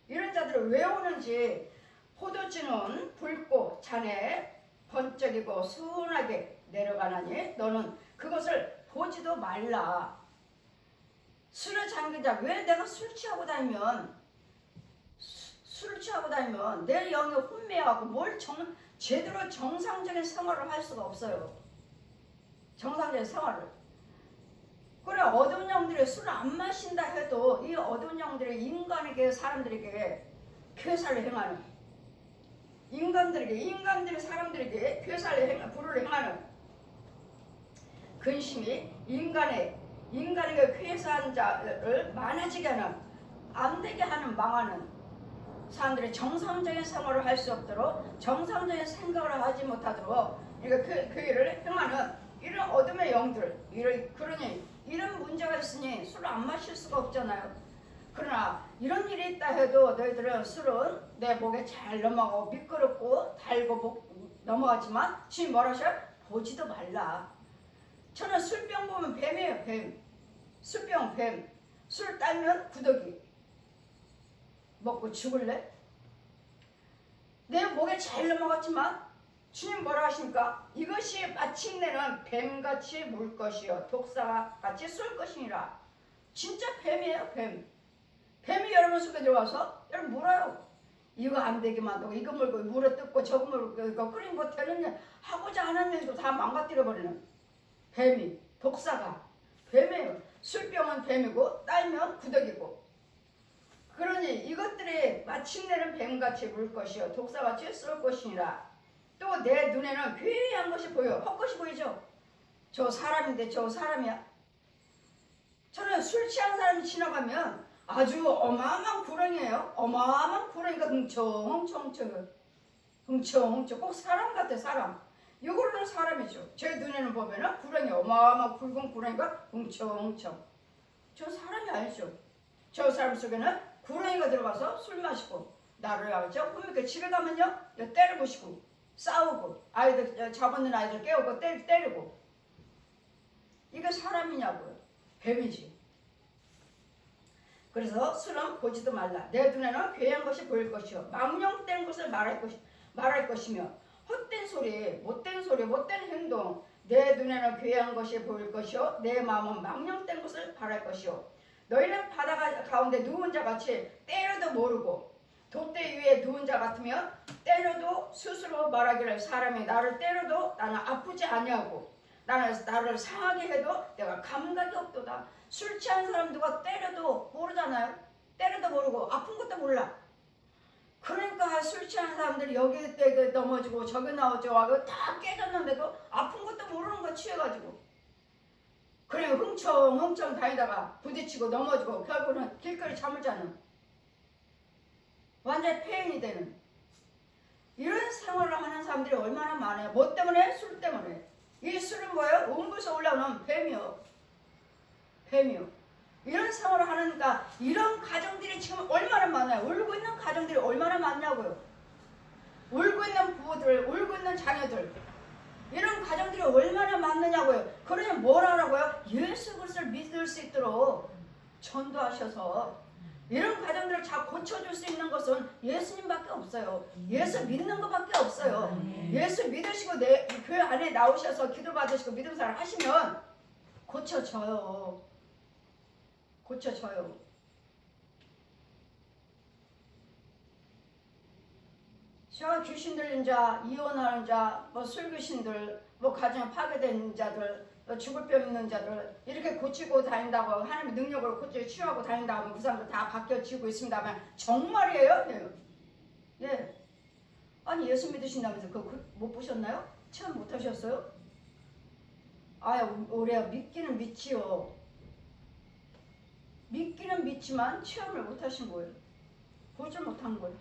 이런 자들을 왜 오는지. 포도주는 붉고 잔에 번쩍이고 순하게 내려가나니 너는 그것을 보지도 말라. 술에 잠긴 자, 왜 내가 술 취하고 다니면 내 영이 혼미하고 제대로 정상적인 생활을 할 수가 없어요. 정상적인 생활을. 그래, 어두운 영들이 술을 안 마신다 해도 이 어두운 영들이 인간에게, 사람들에게 괴사를 행하는, 인간들이 사람들에게 불을 행하는 근심이 인간에게 괴사한 자를 많아지게 하는, 안 되게 하는, 망하는 사람들이 정상적인 생활을 할 수 없도록, 정상적인 생각을 하지 못하도록 그 일을 행하는 이런 어둠의 영들. 그러니 이런 문제가 있으니 술을 안 마실 수가 없잖아요. 그러나 이런 일이 있다 해도 너희들은 술은 내 목에 잘 넘어가고 미끄럽고 달고 넘어가지만 주님 뭐라 하셔? 보지도 말라. 저는 술병 보면 뱀이에요. 뱀. 술병, 뱀. 술 따면 구더기. 먹고 죽을래? 내 목에 잘 넘어갔지만 주님 뭐라 하십니까? 이것이 마침내는 뱀같이 물 것이요 독사같이 쏠 것이니라. 진짜 뱀이에요. 뱀이 여러분 속에 들어와서 여러분 물어요. 이거 안 되기만 하고 이거 물고 물어 뜯고 저거 물고 이거 끓이면 뭐 되는 일, 하고자 하는 일도 다 망가뜨려버리는 뱀이, 독사가 뱀이에요. 술병은 뱀이고 딸면 구더기고. 그러니 이것들이 마침내는 뱀같이 물 것이요 독사같이 쏠 것이니라. 또 내 눈에는 괴이한 것이 보여. 헛것이 보이죠? 저 사람인데 저 사람이야? 저는 술 취한 사람이 지나가면 아주 어마어마한 구렁이에요. 어마어마한 구렁이가 흥청흥청 꼭 사람 같아. 사람. 이거는 사람이죠. 제 눈에는 보면은 구렁이, 어마어마한 굵은 구렁이가 흥청흥청. 저 사람이 아니죠. 저 사람 속에는 구렁이가 들어가서 술 마시고 나를 알죠. 그러니까 집에 가면요 때려부시고 싸우고 아이들 잡아놓은 아이들 깨우고 때리고 이게 사람이냐고요. 뱀이지. 그래서 술은 보지도 말라. 내 눈에는 괴한 것이 보일 것이요 망령된 것을 말할 것이며 헛된 소리, 못된 행동 내 눈에는 괴한 것이 보일 것이요 내 마음은 망령된 것을 바랄 것이요 너희는 바다 가운데 누운 자 같이 때려도 모르고 돛대 위에 누운 자 같으면 때려도 스스로 말하기를 사람이 나를 때려도 나는 아프지 아니하고 나를 상하게 해도 내가 감각이 없도다. 술 취한 사람 누가 때려도 모르잖아요. 때려도 모르고 아픈 것도 몰라. 그러니까 술 취한 사람들이 여기 넘어지고 저기 나오죠. 다 깨졌는데도 아픈 것도 모르는 거 취해가지고 그래 흥청흥청 다니다가 부딪히고 넘어지고 결국은 길거리 잠을 자는 완전 폐인이 되는 이런 생활을 하는 사람들이 얼마나 많아요. 뭐 때문에? 술 때문에. 이 술은 뭐예요? 음부에서 올라오는 뱀이요. 이런 생활을 하니까 이런 가정들이 지금 얼마나 많아요. 울고 있는 가정들이 얼마나 많냐고요. 울고 있는 부부들, 울고 있는 자녀들 이런 가정들이 얼마나 많느냐고요. 그러니 뭘 하라고요? 예수 그리스도를 믿을 수 있도록 전도하셔서 이런 가정들을 잘 고쳐줄 수 있는 것은 예수님밖에 없어요. 예수 믿는 것밖에 없어요. 예수 믿으시고 내 교회 안에 나오셔서 기도 받으시고 믿음 생활 하시면 고쳐져요. 제가 귀신 들린 자, 이혼하는 자, 술 귀신들, 가정 파괴된 자들, 죽을 병 있는 자들 이렇게 고치고 다닌다고 하나님의 능력으로 고치고 치유하고 다닌다고 그 사람들 다 바뀌어지고 있습니다만 정말이에요? 네. 예. 아니 예수 믿으신다면서 그거 못 보셨나요? 체험 못 하셨어요? 우리가 믿기는 믿지요. 믿기는 믿지만 체험을 못 하신 거예요. 보질 못한 거예요.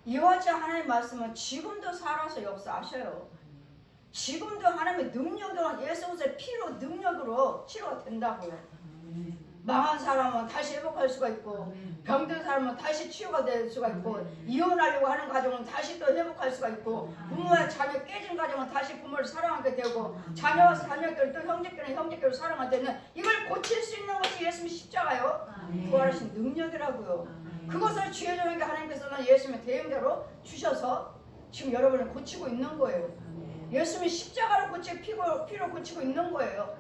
이와 같이 하나님의 말씀은 지금도 살아서 역사하셔요. 지금도 하나님의 능력으로 예수 그리스도의 피로 능력으로 치료가 된다고요. 망한 사람은 다시 회복할 수가 있고 병든 사람은 다시 치유가 될 수가 있고 이혼하려고 하는 가정은 다시 또 회복할 수가 있고 부모와 자녀 깨진 가정은 다시 부모를 사랑하게 되고 자녀와 자녀들 또 형제끼리 형제끼리 사랑하게 되는 이걸 고칠 수 있는 것이 예수님의 십자가요. 부활하신 능력이라고요. 그것을 주여정에게 하나님께서는 예수님의 대응대로 주셔서 지금 여러분을 고치고 있는 거예요. 예수님이 십자가로 고치고 피로 고치고 있는 거예요.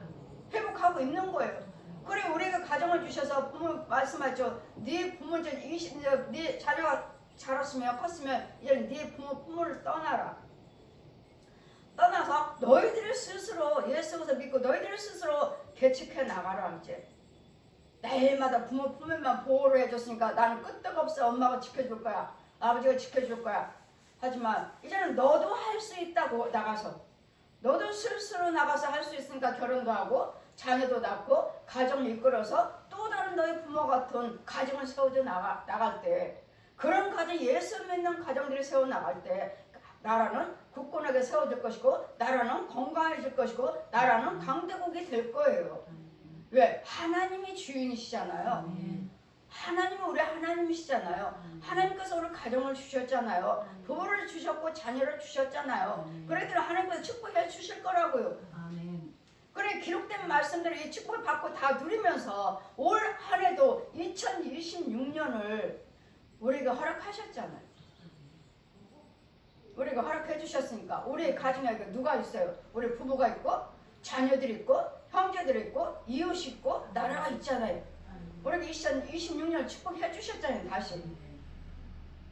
회복하고 있는 거예요. 그래 우리가 가정을 주셔서 부모 말씀하죠. 네 부모 네 자녀가 자랐으면 컸으면 이제 네 부모를 떠나라. 떠나서 너희들을 스스로 예수께서 믿고 너희들을 스스로 개척해 나가라. 이제 매일마다 부모만 보호를 해줬으니까 나는 끄떡없어. 엄마가 지켜줄 거야. 아버지가 지켜줄 거야. 하지만 이제는 너도 할 수 있다고 나가서 너도 스스로 나가서 할 수 있으니까 결혼도 하고 자녀도 낳고 가정을 이끌어서 또 다른 너희 부모 같은 가정을 세워져 나갈 때 그런 가정 예수 믿는 가정들이 세워나갈 때 나라는 굳건하게 세워질 것이고 나라는 건강해질 것이고 나라는 강대국이 될 거예요. 왜? 하나님이 주인이시잖아요. 하나님은 우리 하나님이시잖아요. 하나님께서 우리 가정을 주셨잖아요. 부모를 주셨고 자녀를 주셨잖아요. 그래도 하나님께서 축복해 주실 거라고요. 그래 기록된 말씀들을 이 축복을 받고 다 누리면서 올 한 해도 2026년을 우리가 허락하셨잖아요. 우리가 허락해 주셨으니까 우리 가정에 누가 있어요? 우리 부부가 있고 자녀들이 있고 형제들이 있고 이웃이 있고 나라가 있잖아요. 우리가 2026년 축복해 주셨잖아요. 다시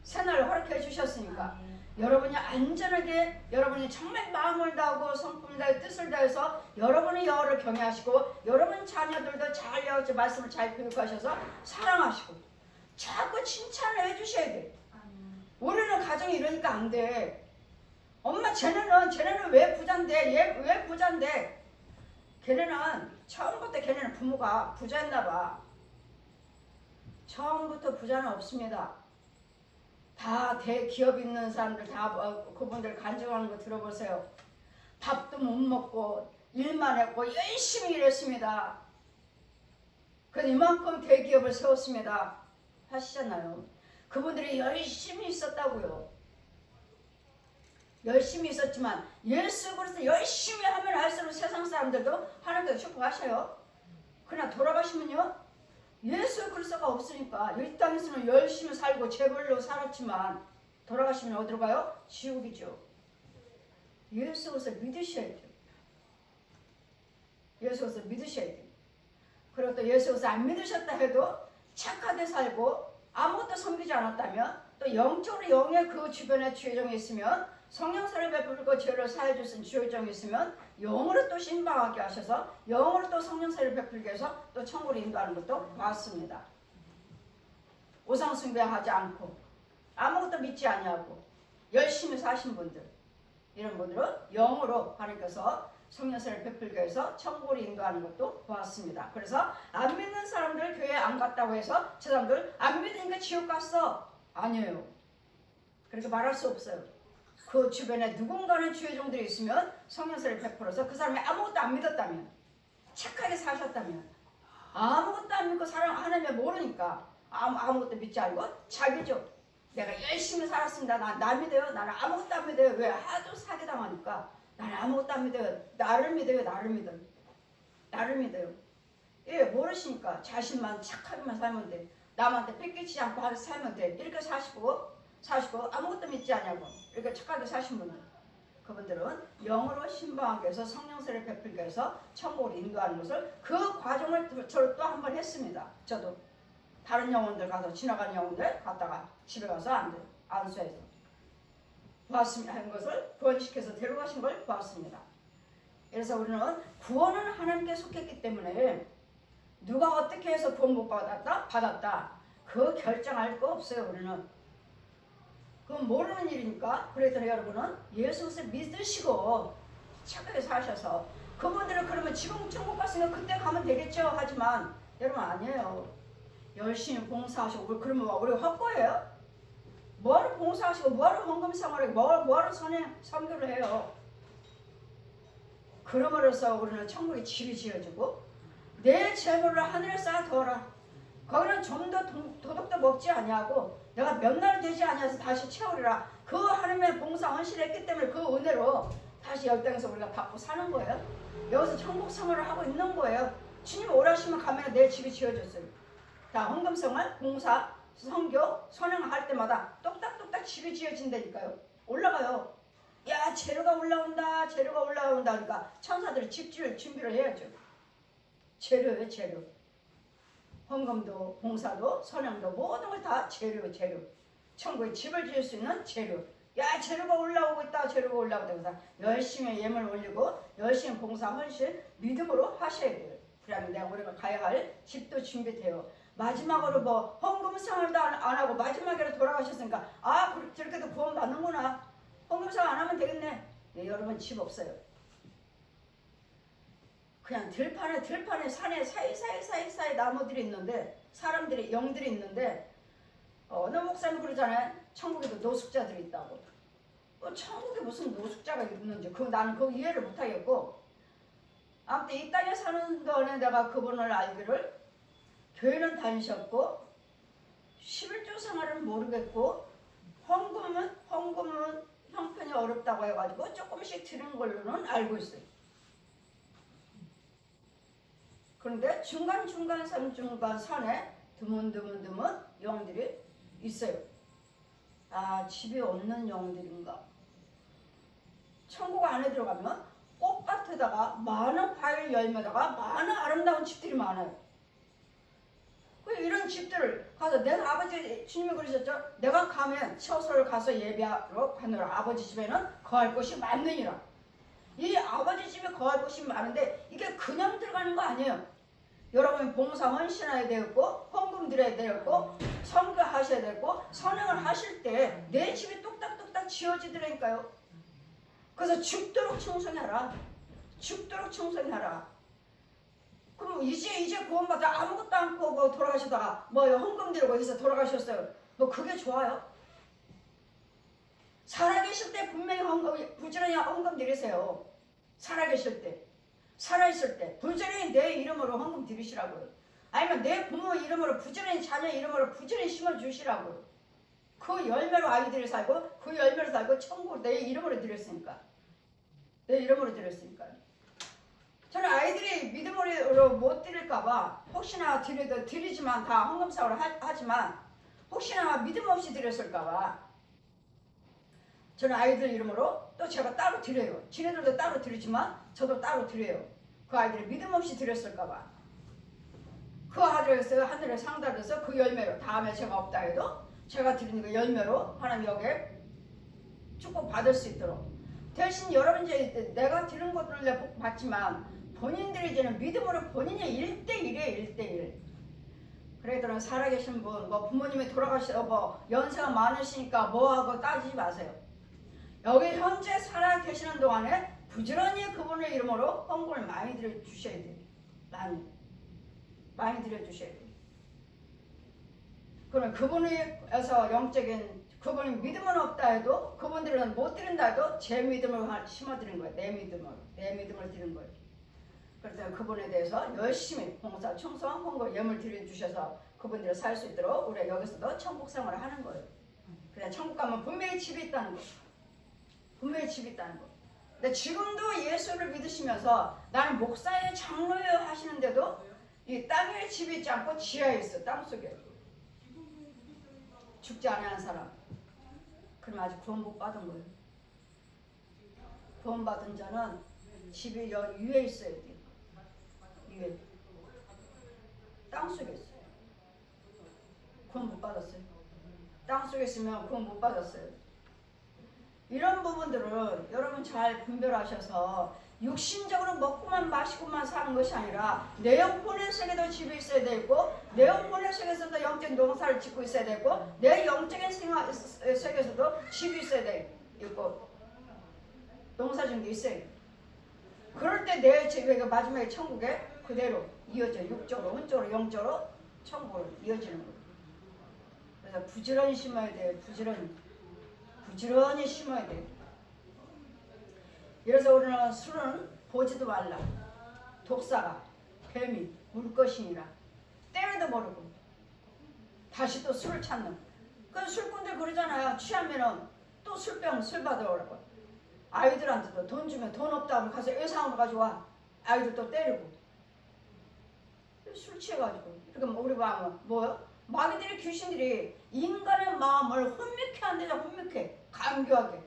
새날을 허락해 주셨으니까 여러분이 안전하게 여러분이 정말 마음을 다하고 성품을 다해 뜻을 다해서 여러분의 여호와를 경외하시고 여러분 자녀들도 잘 여호와 말씀을 잘 교육하셔서 사랑하시고 자꾸 칭찬을 해주셔야 돼. 우리는 가정이 이러니까 안 돼. 엄마 쟤네는 왜 부자인데 얘 왜 부자인데 걔네는 처음부터 걔네는 부모가 부자였나 봐. 처음부터 부자는 없습니다. 다 대기업 있는 사람들 다 그분들 간증하는 거 들어보세요. 밥도 못 먹고 일만 했고 열심히 일했습니다. 그래서 이만큼 대기업을 세웠습니다. 하시잖아요. 그분들이 열심히 있었다고요. 열심히 있었지만 예수 그리스도 열심히 하면 할수록 세상 사람들도 하나님께서 축복하셔요. 그러나 돌아가시면요, 예수 그리스도가 없으니까 이 땅에서는 열심히 살고 제벌로 살았지만 돌아가시면 어디로 가요? 지옥이죠. 예수 그리스도 믿으셔야 돼요. 예수 그리스도 믿으셔야 돼요. 그리고 또 예수 그리스도 안 믿으셨다 해도 착하게 살고 아무것도 섬기지 않았다면, 또 영적으로 영의 그 주변에 죄정이 있으면, 성령사를 베풀고 죄를 사해 주신 죄정이 있으면 영으로 또 신방하게 하셔서 영으로 또 성령사를 베풀게 해서 또 천국으로 인도하는 것도 봤습니다. 우상 숭배하지 않고 아무것도 믿지 아니하고 열심히 사신 분들, 이런 분들은 영으로 하나님께서 성령사를 베풀게 해서 천국으로 인도하는 것도 보았습니다. 그래서 안 믿는 사람들 교회 안 갔다고 해서 저 사람들 안 믿으니까 지옥 갔어, 아니에요. 그렇게 말할 수 없어요. 그 주변에 누군가는 주의종들이 있으면 성령사를 베풀어서 그 사람이 아무것도 안 믿었다면, 착하게 사셨다면, 아무것도 안 믿고 사랑 하나님을 모르니까 아무것도 믿지 않고 자기죠. 내가 열심히 살았습니다. 나 믿어요. 나는 아무것도 안 믿어요. 왜? 하도 사기당하니까 나는 아무것도 안 믿어요. 나를 믿어요. 나를 믿어요. 예, 모르시니까 자신만 착하게만 살면 돼. 남한테 뺏기지 않고 살면 돼. 이렇게 사시고 아무것도 믿지 않냐고 이렇게 착하게 사신 분들, 그분들은 영으로 신방하게 해서 성령세를 베풀게 해서 천국으로 인도하는 것을, 그 과정을 저를 또 한 번 했습니다. 저도 다른 영혼들 가서, 지나가는 영혼들 갔다가 집에 가서 안수해서 보았습니다. 하는 것을 구원시켜서 데려가신 걸 보았습니다. 그래서 우리는 구원은 하나님께 속했기 때문에 누가 어떻게 해서 구원 못 받았다 그 결정할 거 없어요. 우리는 그건 모르는 일이니까. 그랬더니 여러분은 예수 그리스도 믿으시고 착하게 사셔서, 그분들은 그러면 지금 천국 갔으면 그때 가면 되겠죠 하지만 여러분 아니에요. 열심히 봉사하시고, 그러면 우리 헛거예요? 뭐하러 봉사하시고 뭐하러 헌금생활하고 뭐하러 선교를 해요? 그러므로써 우리는 천국에 집이 지어지고 내 재물을 하늘에 쌓아두어라. 거기는 좀 더 도덕도 먹지 아니하고 내가 몇 날 되지 아니해서 다시 채우리라. 그 하나님의 봉사 헌신했기 때문에 그 은혜로 다시 이 땅에서 우리가 받고 사는 거예요. 여기서 천국 생활을 하고 있는 거예요. 주님 오라시면 가면 내 집이 지어졌어요. 다 헌금생활, 봉사, 선교, 선행할 때마다 똑딱똑딱 집이 지어진다니까요. 올라가요. 야, 재료가 올라온다 하니까 천사들이 집 지을 준비를 해야죠. 재료예요, 재료. 헌금도 봉사도 선행도 모든 걸 다 재료. 천국에 집을 지을 수 있는 재료. 야, 재료가 올라오고 있다. 그래서 열심히 예물 올리고 열심히 봉사 헌신 믿음으로 하셔야 돼요. 그러면 내가 우리가 가야 할 집도 준비돼요. 마지막으로 뭐 헌금 생활도 안 하고 마지막으로 돌아가셨으니까 저렇게도 구원 받는구나. 헌금 생활 안 하면 되겠네. 네, 여러분 집 없어요. 그냥 들판에 산에 사이사이 나무들이 있는데, 사람들이, 영들이 있는데, 어느 목사님 그러잖아요. 천국에도 노숙자들이 있다고. 천국에 무슨 노숙자가 있는지 나는 그거 이해를 못하겠고, 아무튼 이 땅에 사는 동안에 내가 그분을 알기를, 교회는 다니셨고 11조 생활은 모르겠고 헌금은 형편이 어렵다고 해가지고 조금씩 드는 걸로는 알고 있어요. 그런데 중간 산에 드문 영들이 있어요. 집이 없는 영들인가. 천국 안에 들어가면 꽃밭에다가 많은 과일 열매다가 많은 아름다운 집들이 많아요. 이런 집들을 가서, 내가 아버지 주님이 그러셨죠. 내가 가면 처소를 가서 예배하러 가노라. 아버지 집에는 거할 곳이 많느니라. 이 아버지 집에 거할 곳이 많은데 이게 그냥 들어가는 거 아니에요. 여러분이 봉사 헌신해야 되고 헌금 드려야 되고 선교하셔야 되고 선행을 하실 때 내 집이 뚝딱뚝딱 지어지더라니까요. 그래서 죽도록 충성해라. 그럼 이제 구원받아 아무것도 않고 뭐 돌아가시다가 뭐 헌금 드리고 해서 돌아가셨어요. 뭐 그게 좋아요? 살아계실 때 분명히 부지런히 헌금 드리세요. 살아계실 때. 살아있을 때 부지런히 내 이름으로 헌금 드리시라고요. 아니면 내 부모 이름으로 부지런히, 자녀 이름으로 부지런히 심어주시라고요. 그 열매로 아이들이 살고 그 열매로 살고 천국 내 이름으로 드렸으니까. 내 이름으로 드렸으니까. 저는 아이들이 믿음으로 못 드릴까봐 혹시나 드리지만 다 헌금사로 하지만 혹시나 믿음 없이 드렸을까봐 저는 아이들 이름으로 또 제가 따로 드려요. 지네들도 따로 드리지만 저도 따로 드려요. 그 아이들이 믿음 없이 드렸을까봐 그 아들에서 하늘에 상달해서 그 열매로 다음에 제가 없다 해도 제가 드리는 그 열매로 하나님 여기에 축복 받을 수 있도록 대신 여러분 이제 내가 드린 것들을 받지만 본인들이 이제는 믿음으로 본인이 1대1이에요. 1대1. 그래도 살아계신 분, 뭐 부모님이 돌아가셔, 뭐 연세가 많으시니까 뭐하고 따지지 마세요. 여기 현재 살아계시는 동안에 부지런히 그분의 이름으로 헌금을 많이 드려주셔야 돼요. 많이 드려주셔야 돼요. 그러면 그분에서 영적인 그분이 믿음은 없다 해도 그분들은 못 드린다 해도 제 믿음을 심어드린 거예요. 내 믿음을 드린 거예요. 그래서 그분에 대해서 열심히 봉사, 충성, 헌금, 예물 드려주셔서 그분들을 살 수 있도록 우리가 여기서도 천국 생활을 하는 거예요. 그래 천국 가면 분명히 집이 있다는 거. 분명히 집이 있다는 거. 근데 지금도 예수를 믿으시면서 나는 목사예요, 장로예요 하시는데도 이 땅에 집이 있지 않고 지하에 있어. 땅속에. 죽지 않은 사람. 그럼 아직 구원 못 받은 거예요. 구원 받은 자는 집이 여기 위에 있어야 돼요. 위에. 땅속에 있어요. 구원 못 받았어요. 땅속에 있으면 구원 못 받았어요. 이런 부분들을 여러분 잘 분별하셔서 육신적으로 먹고만 마시고만 사는 것이 아니라 내 영혼의 세계도 집이 있어야 되고 내 영혼의 세계에서도 영적인 농사를 짓고 있어야 되고 내 영적인 세계에서도 집이 있어야 되고 농사짓는 게 있어야 돼. 그럴 때 내 집에 마지막에 천국에 그대로 이어져 육적으로 혼적으로 영적으로 천국으로 이어지는 거예요. 그래서 부지런히 심어야 돼요. 부지런히 심어야 돼요. 그래서 우리는 술은 보지도 말라. 독사가 뱀이 물것이니라. 때려도 모르고 다시 또 술을 찾는. 그 술꾼들 그러잖아요. 취하면은 또 술 받아오라고. 아이들한테도 돈 주면 돈 없다고 가서 예상으로 가져와. 아이들 또 때리고. 술 취해가지고. 그러니까 우리 마음은 뭐요? 마귀들이 귀신들이 인간의 마음을 혼미케 한대죠. 혼미케. 감교하게.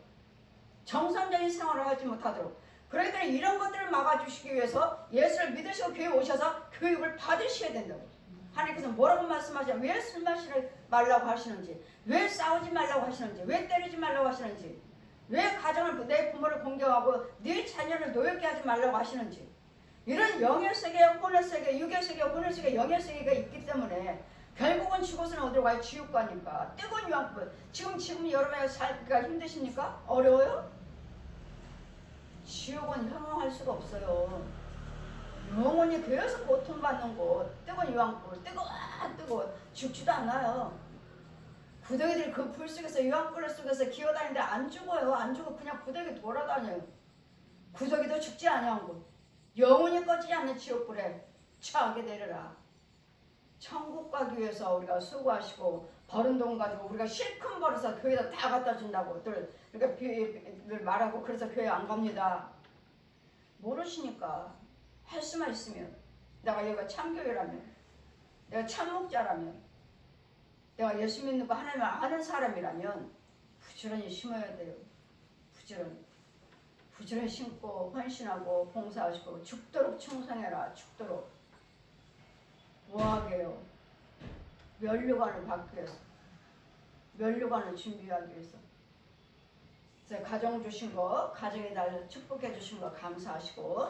정상적인 생활을 하지 못하도록. 그러니까 이런 것들을 막아주시기 위해서 예수를 믿으시고 교회에 오셔서 교육을 받으셔야 된다고. 하나님께서 뭐라고 말씀하시냐. 왜 술 마시지 말라고 하시는지, 왜 싸우지 말라고 하시는지, 왜 때리지 말라고 하시는지, 왜 가정을 내 부모를 공경하고 네 자녀를 노엽게 하지 말라고 하시는지, 이런 영의 세계, 혼의 세계, 육의 세계, 혼의 세계, 영의 세계가 있기 때문에 결국은 죽어서는 어디로 가요? 지옥 가니까. 뜨거운 유황불. 지금 여러분의 살기가 힘드십니까? 어려워요? 지옥은 형용할 수가 없어요. 영원히 계속 고통받는 곳. 뜨거운 유황불. 뜨거워. 죽지도 않아요. 구더기들이 그 불 속에서 유황불 속에서 기어다니는데 안 죽어요. 안 죽어. 그냥 구더기 돌아다녀요. 구더기도 죽지 아니하고 영원히 꺼지지 않는 지옥불에 처하게 되리라. 천국 가기 위해서 우리가 수고하시고 버는 돈 가지고 우리가 실컷 벌어서 교회에다 다 갖다 준다고들 그러니까 말하고 그래서 교회 안 갑니다. 모르시니까 할 수만 있으면 내가 여기가 참교회라면 내가 참목자라면 내가 예수 믿는 거 하나님을 아는 사람이라면 부지런히 심어야 돼요. 부지런히 심고 헌신하고 봉사하시고 죽도록 충성해라. 죽도록. 뭐하게요? 면류관을 받기 위해서. 면류관을 준비하기 위해서. 그래서 가정 주신 거, 가정에 달려 축복해 주신 거 감사하시고,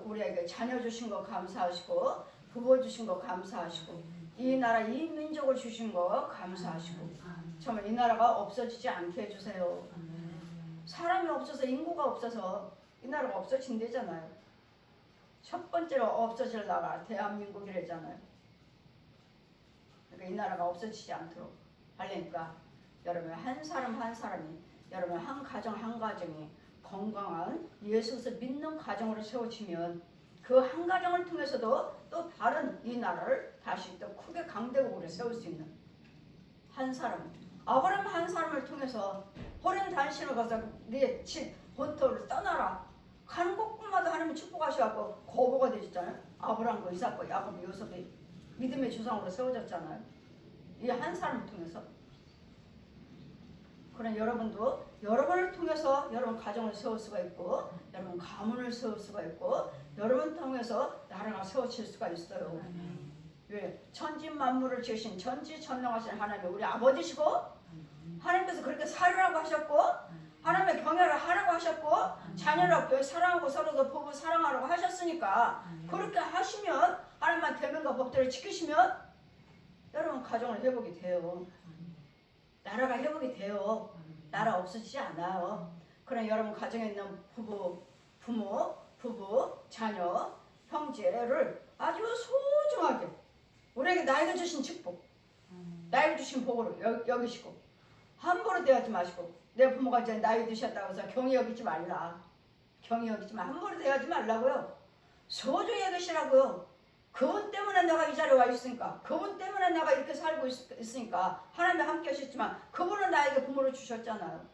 우리에게 자녀 주신 거 감사하시고, 부모 주신 거 감사하시고, 이 나라 이 민족을 주신 거 감사하시고, 정말 이 나라가 없어지지 않게 해주세요. 사람이 없어서 인구가 없어서 이 나라가 없어진대잖아요. 첫 번째로 없어질 나라 대한민국이랬잖아요. 그러니까 이 나라가 없어지지 않도록 하려니까 여러분 한 사람 한 사람이 여러분 한 가정 한 가정이 건강한 예수를 믿는 가정으로 세워지면 그 한 가정을 통해서도 또 다른 이 나라를 다시 또 크게 강대국으로 세울 수 있는 한 사람 아브라함 한 사람을 통해서 호렌 단신을 가서 네 집 본토를 떠나라 가는 곳마다 하나님이 축복하셔갖고 거부가 되셨잖아요. 아브라함과 이삭과 야곱과 요셉이 믿음의 조상으로 세워졌잖아요. 이 한 사람을 통해서. 그런 여러분도 여러분을 통해서 여러분 가정을 세울 수가 있고 여러분 가문을 세울 수가 있고 여러분 통해서 나라가 세워질 수가 있어요. 왜? 천지 만물을 지으신 전지전능하신 하나님 우리 아버지시고 하나님께서 그렇게 살으라고 하셨고 하나님의 경외를 하라고 하셨고 자녀라고 사랑하고 서로도 부부 사랑하라고 하셨으니까 그렇게 하시면 하나님의 계명과 법들을 지키시면 여러분 가정을 회복이 돼요. 나라가 회복이 돼요. 나라 없어지지 않아요. 그럼 여러분 가정에 있는 부모, 자녀, 형제를 아주 소중하게 우리에게 나에게 주신 축복, 나에게 주신 복으로 여기시고 함부로 대하지 마시고 내 부모가 이제 나이 드셨다고 해서 경히 여기지 말라. 경히 여기지 마. 함부로 대하지 말라고요. 소중히 여기시라고요. 그분 때문에 내가 이 자리에 와 있으니까 그분 때문에 내가 이렇게 살고 있으니까 하나님이 함께 하셨지만 그분은 나에게 부모를 주셨잖아요.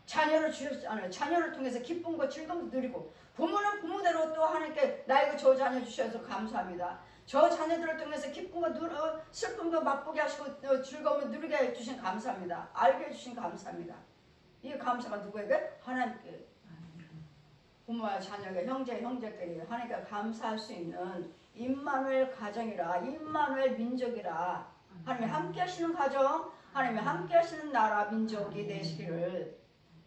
자녀를 주셨잖아요. 자녀를 통해서 기쁨과 즐거움도 누리고 부모는 부모대로 또 하나님께 나에게 저 자녀 주셔서 감사합니다. 저 자녀들을 통해서 기쁨과 슬픔도 맛보게 하시고 즐거움을 누리게 해주신 감사합니다. 알게 해주신 감사합니다. 이 감사가 누구에게? 하나님께. 부모와 자녀에게 형제끼리 하나님께 감사할 수 있는 임마누엘 가정이라 임마누엘 민족이라 하나님이 함께 하시는 가정 하나님이 함께 하시는 나라 민족이 되시기를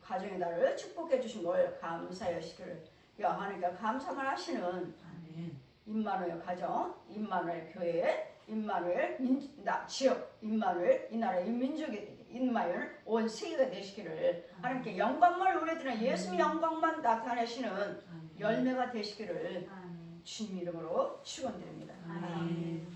가정의 나를 축복해 주신 걸 감사해 하시기를 하나님께 감사만 하시는 임마누엘 가정, 임마누엘 교회, 임마누엘 지역, 임마누엘 이 나라의 민족이 임마누엘 온 세계가 되시기를 하나님께 영광만 우리들은 예수의 영광만 나타내시는 열매가 되시기를 주님 이름으로 축원드립니다. 아멘.